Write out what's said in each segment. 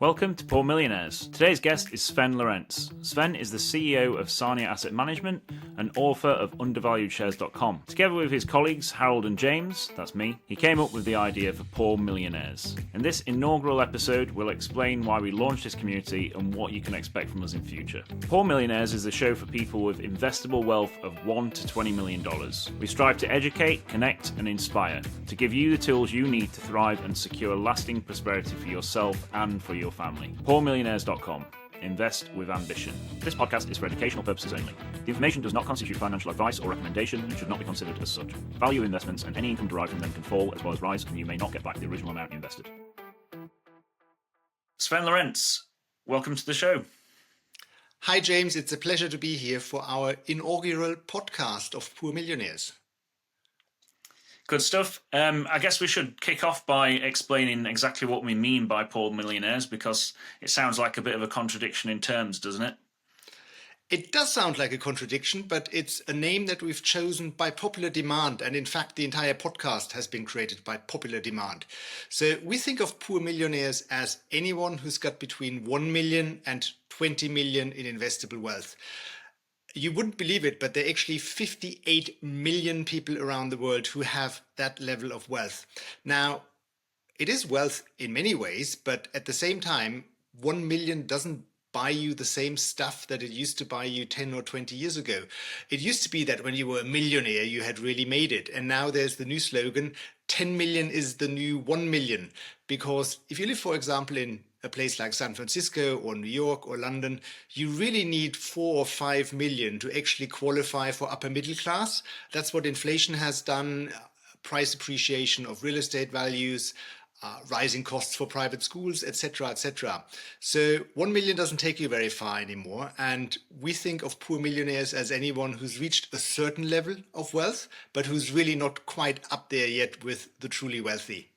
Welcome to Poor Millionaires. Today's guest is Swen Lorenz. Swen is the CEO of Sarnia Asset Management and author of UndevaluedShares.com. Together with his colleagues Harold and James, that's me, he came up with the idea for Poor Millionaires. In this inaugural episode, we'll explain why we launched this community and what you can expect from us in future. Poor Millionaires is a show for people with investable wealth of $1 to $20 million. We strive to educate, connect, and inspire, to give you the tools you need to thrive and secure lasting prosperity for yourself and for your family. PoorMillionaires.com. Invest with ambition. This podcast is for educational purposes only. The information does not constitute financial advice or recommendation and should not be considered as such. Value of investments and any income derived from them can fall as well as rise, and you may not get back the original amount you invested. Swen Lorenz, welcome to the show. Hi, James. It's a pleasure to be here for our inaugural podcast of Poor Millionaires. Good stuff. I guess we should kick off by explaining exactly what we mean by Poor Millionaires, because it sounds like a bit of a contradiction in terms, doesn't it? It does sound like a contradiction, but it's a name that we've chosen by popular demand. And in fact, the entire podcast has been created by popular demand. So we think of Poor Millionaires as anyone who's got between 1 million and 20 million in investable wealth. You wouldn't believe it, but there are actually 58 million people around the world who have that level of wealth. Now, it is wealth in many ways, but at the same time, 1 million doesn't buy you the same stuff that it used to buy you 10 or 20 years ago. It used to be that when you were a millionaire, you had really made it. And now there's the new slogan, 10 million is the new 1 million. Because if you live, for example, in a place like San Francisco or New York or London, you really need 4 or 5 million to actually qualify for upper middle class. That's what inflation has done, price appreciation of real estate values, rising costs for private schools, etc., etc. So 1 million doesn't take you very far anymore. And we think of poor millionaires as anyone who's reached a certain level of wealth, but who's really not quite up there yet with the truly wealthy.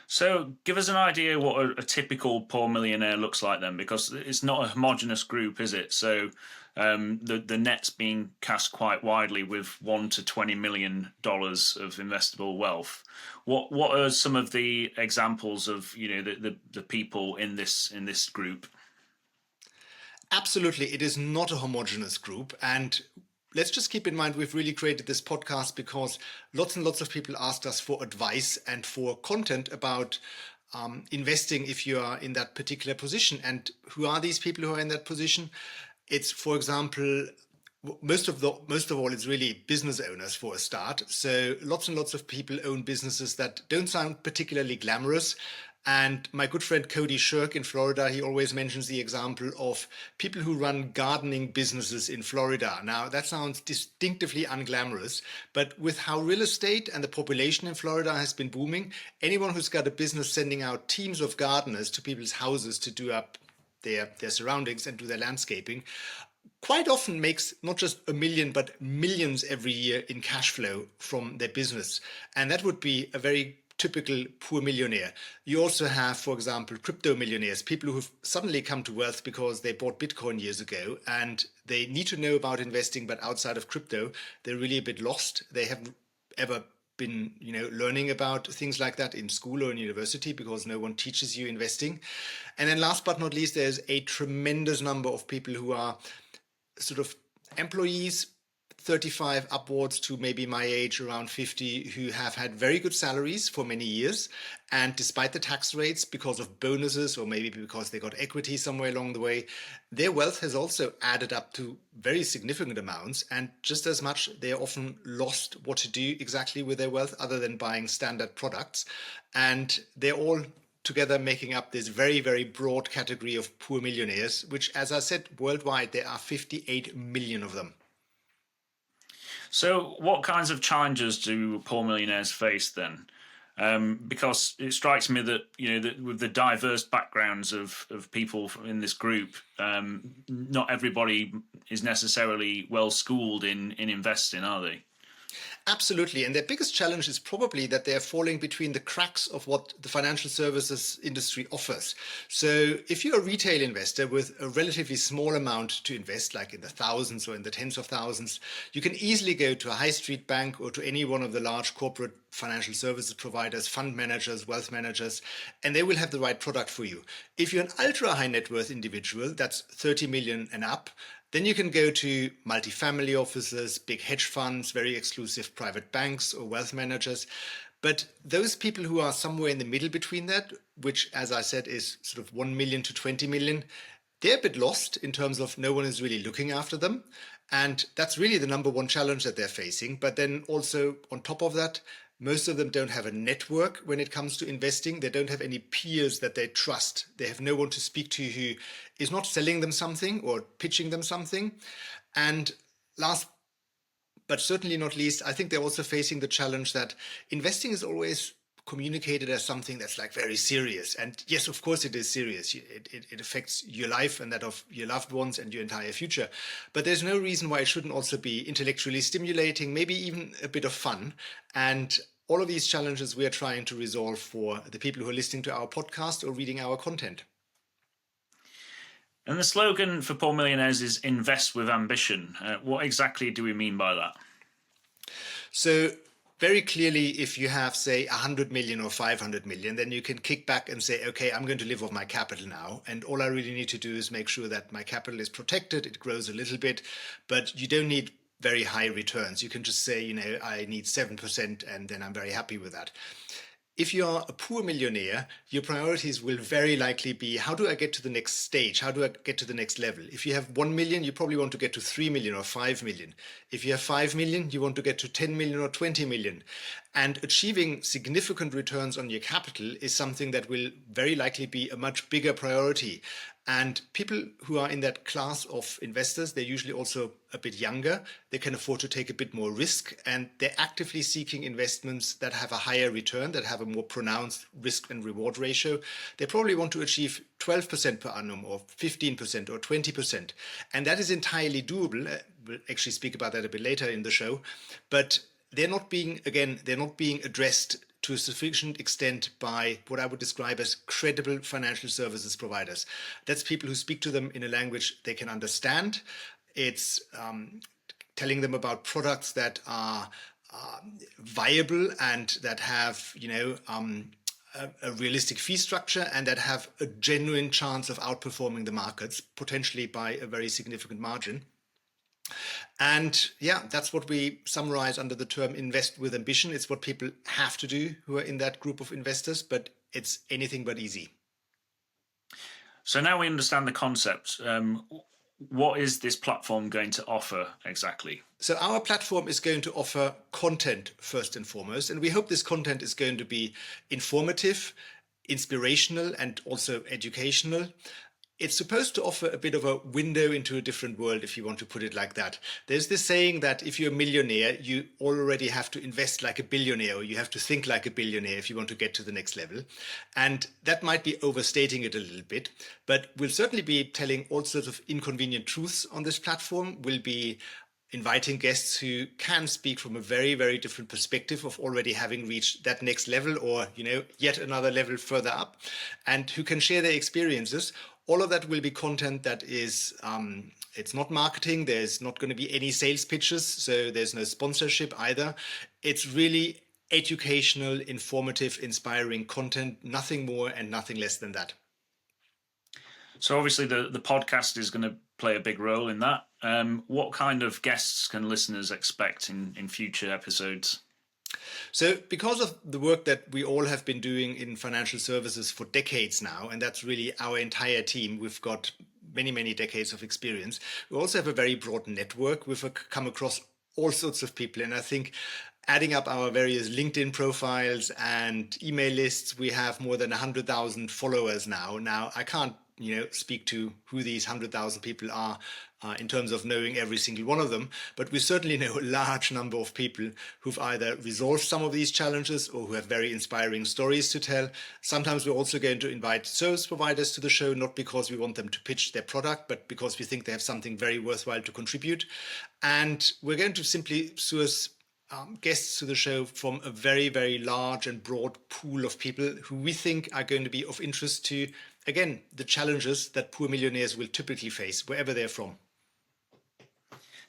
So give us an idea what a typical poor millionaire looks like then, because it's not a homogenous group, is it? So the net's being cast quite widely with $1 to $20 million of investable wealth. What are some of the examples of the people in this group? Absolutely, it is not a homogenous group, and let's just keep in mind we've really created this podcast because lots and lots of people asked us for advice and for content about investing if you are in that particular position. And who are these people who are in that position? It's, for example, most of all, it's really business owners for a start. So lots and lots of people own businesses that don't sound particularly glamorous. And my good friend Cody Shirk in Florida, he always mentions the example of people who run gardening businesses in Florida. Now, that sounds distinctively unglamorous, but with how real estate and the population in Florida has been booming, anyone who's got a business sending out teams of gardeners to people's houses to do up their surroundings and do their landscaping quite often makes not just a million, but millions every year in cash flow from their business. And that would be a very typical poor millionaire. You also have, for example, crypto millionaires, people who've suddenly come to wealth because they bought Bitcoin years ago and they need to know about investing, but outside of crypto, they're really a bit lost. They haven't ever been, learning about things like that in school or in university because no one teaches you investing. And then last but not least, there's a tremendous number of people who are sort of employees, 35 upwards to maybe my age, around 50, who have had very good salaries for many years. And despite the tax rates, because of bonuses or maybe because they got equity somewhere along the way, their wealth has also added up to very significant amounts. And just as much, they're often lost what to do exactly with their wealth other than buying standard products. And they're all together making up this very, very broad category of poor millionaires, which, as I said, worldwide, there are 58 million of them. So what kinds of challenges do poor millionaires face then? Because it strikes me that, that with the diverse backgrounds of people in this group, not everybody is necessarily well schooled in investing, are they? Absolutely. And their biggest challenge is probably that they're falling between the cracks of what the financial services industry offers. So if you're a retail investor with a relatively small amount to invest, like in the thousands or in the tens of thousands, you can easily go to a high street bank or to any one of the large corporate financial services providers, fund managers, wealth managers, and they will have the right product for you. If you're an ultra high net worth individual, that's 30 million and up, then you can go to multifamily offices, big hedge funds, very exclusive private banks or wealth managers. But those people who are somewhere in the middle between that, which, as I said, is sort of 1 million to 20 million, they're a bit lost in terms of no one is really looking after them. And that's really the number one challenge that they're facing. But then also on top of that, most of them don't have a network when it comes to investing. They don't have any peers that they trust. They have no one to speak to who is not selling them something or pitching them something. And last but certainly not least, I think they're also facing the challenge that investing is always communicated as something that's like very serious. And yes, of course it is serious. It affects your life and that of your loved ones and your entire future. But there's no reason why it shouldn't also be intellectually stimulating, maybe even a bit of fun. And all of these challenges we are trying to resolve for the people who are listening to our podcast or reading our content. And the slogan for Poor Millionaires is invest with ambition. What exactly do we mean by that? So very clearly, if you have, say, 100 million or 500 million, then you can kick back and say, okay, I'm going to live off my capital now. And all I really need to do is make sure that my capital is protected. It grows a little bit, but you don't need very high returns. You can just say, I need 7%, and then I'm very happy with that. If you're a poor millionaire, your priorities will very likely be, how do I get to the next stage? How do I get to the next level? If you have 1 million, you probably want to get to 3 million or 5 million. If you have 5 million, you want to get to 10 million or 20 million. And achieving significant returns on your capital is something that will very likely be a much bigger priority. And people who are in that class of investors, they're usually also a bit younger. They can afford to take a bit more risk, and they're actively seeking investments that have a higher return, that have a more pronounced risk and reward ratio. They probably want to achieve 12% per annum or 15% or 20%. And that is entirely doable. We'll actually speak about that a bit later in the show. But they're not being addressed to a sufficient extent by what I would describe as credible financial services providers. That's people who speak to them in a language they can understand. It's telling them about products that are viable and that have, a realistic fee structure and that have a genuine chance of outperforming the markets, potentially by a very significant margin. And yeah, that's what we summarize under the term invest with ambition. It's what people have to do who are in that group of investors, but it's anything but easy. So now we understand the concept. What is this platform going to offer exactly? So our platform is going to offer content first and foremost, and we hope this content is going to be informative, inspirational, and also educational. It's supposed to offer a bit of a window into a different world, if you want to put it like that. There's this saying that if you're a millionaire, you already have to invest like a billionaire, or you have to think like a billionaire if you want to get to the next level. And that might be overstating it a little bit, but we'll certainly be telling all sorts of inconvenient truths on this platform. We'll be inviting guests who can speak from a very, very different perspective of already having reached that next level or, yet another level further up, and who can share their experiences. All of that will be content that is, it's not marketing. There's not going to be any sales pitches. So there's no sponsorship either. It's really educational, informative, inspiring content, nothing more and nothing less than that. So obviously the podcast is going to play a big role in that. What kind of guests can listeners expect in future episodes? So because of the work that we all have been doing in financial services for decades now, and that's really our entire team, we've got many, many decades of experience. We also have a very broad network. We've come across all sorts of people. And I think adding up our various LinkedIn profiles and email lists, we have more than 100,000 followers now. Now, I can't speak to who these 100,000 people are in terms of knowing every single one of them, but we certainly know a large number of people who've either resolved some of these challenges or who have very inspiring stories to tell. Sometimes we're also going to invite service providers to the show, not because we want them to pitch their product, but because we think they have something very worthwhile to contribute. And we're going to simply source guests to the show from a very, very large and broad pool of people who we think are going to be of interest to, again, the challenges that poor millionaires will typically face, wherever they're from.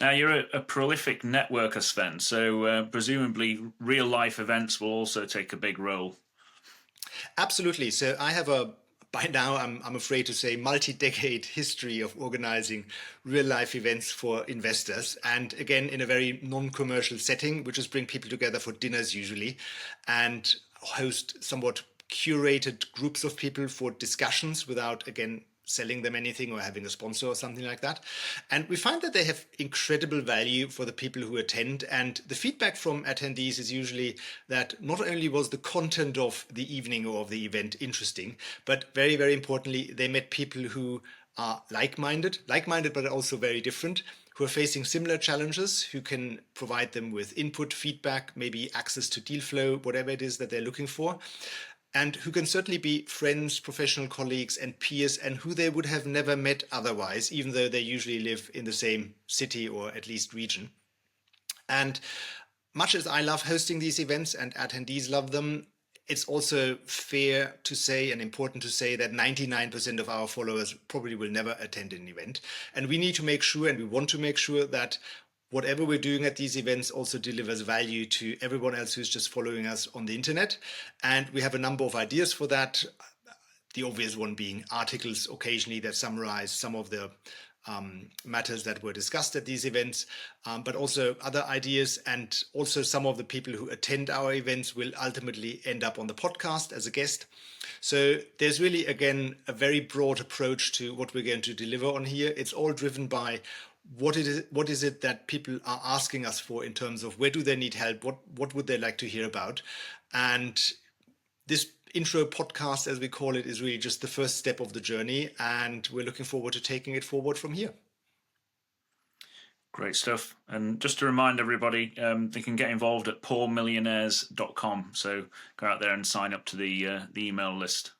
Now, you're a prolific networker, Sven, so presumably real-life events will also take a big role. Absolutely. So I have by now, I'm afraid to say, multi-decade history of organizing real-life events for investors. And again, in a very non-commercial setting, which is bring people together for dinners usually, and host somewhat curated groups of people for discussions without, again, selling them anything or having a sponsor or something like that. And we find that they have incredible value for the people who attend. And the feedback from attendees is usually that not only was the content of the evening or of the event interesting, but very, very importantly, they met people who are like-minded, but also very different, who are facing similar challenges, who can provide them with input, feedback, maybe access to deal flow, whatever it is that they're looking for, and who can certainly be friends, professional colleagues, and peers, and who they would have never met otherwise, even though they usually live in the same city or at least region. And much as I love hosting these events and attendees love them, it's also fair to say and important to say that 99% of our followers probably will never attend an event. And we need to make sure, and we want to make sure, that whatever we're doing at these events also delivers value to everyone else who's just following us on the internet. And we have a number of ideas for that. The obvious one being articles occasionally that summarize some of the matters that were discussed at these events, but also other ideas. And also some of the people who attend our events will ultimately end up on the podcast as a guest. So there's really, again, a very broad approach to what we're going to deliver on here. It's all driven by what is it that people are asking us for in terms of where do they need help, what would they like to hear about. And this intro podcast, as we call it, is really just the first step of the journey, and we're looking forward to taking it forward from here. Great stuff. And just to remind everybody, they can get involved at poormillionaires.com, so go out there and sign up to the email list.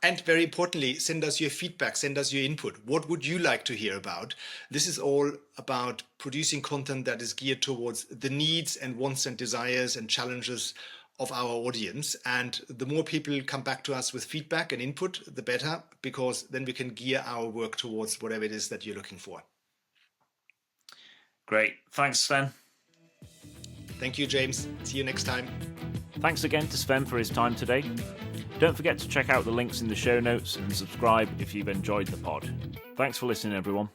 And very importantly, send us your feedback, send us your input. What would you like to hear about? This is all about producing content that is geared towards the needs and wants and desires and challenges of our audience. And the more people come back to us with feedback and input, the better, because then we can gear our work towards whatever it is that you're looking for. Great. Thanks, Sven. Thank you, James. See you next time. Thanks again to Sven for his time today. Don't forget to check out the links in the show notes and subscribe if you've enjoyed the pod. Thanks for listening, everyone.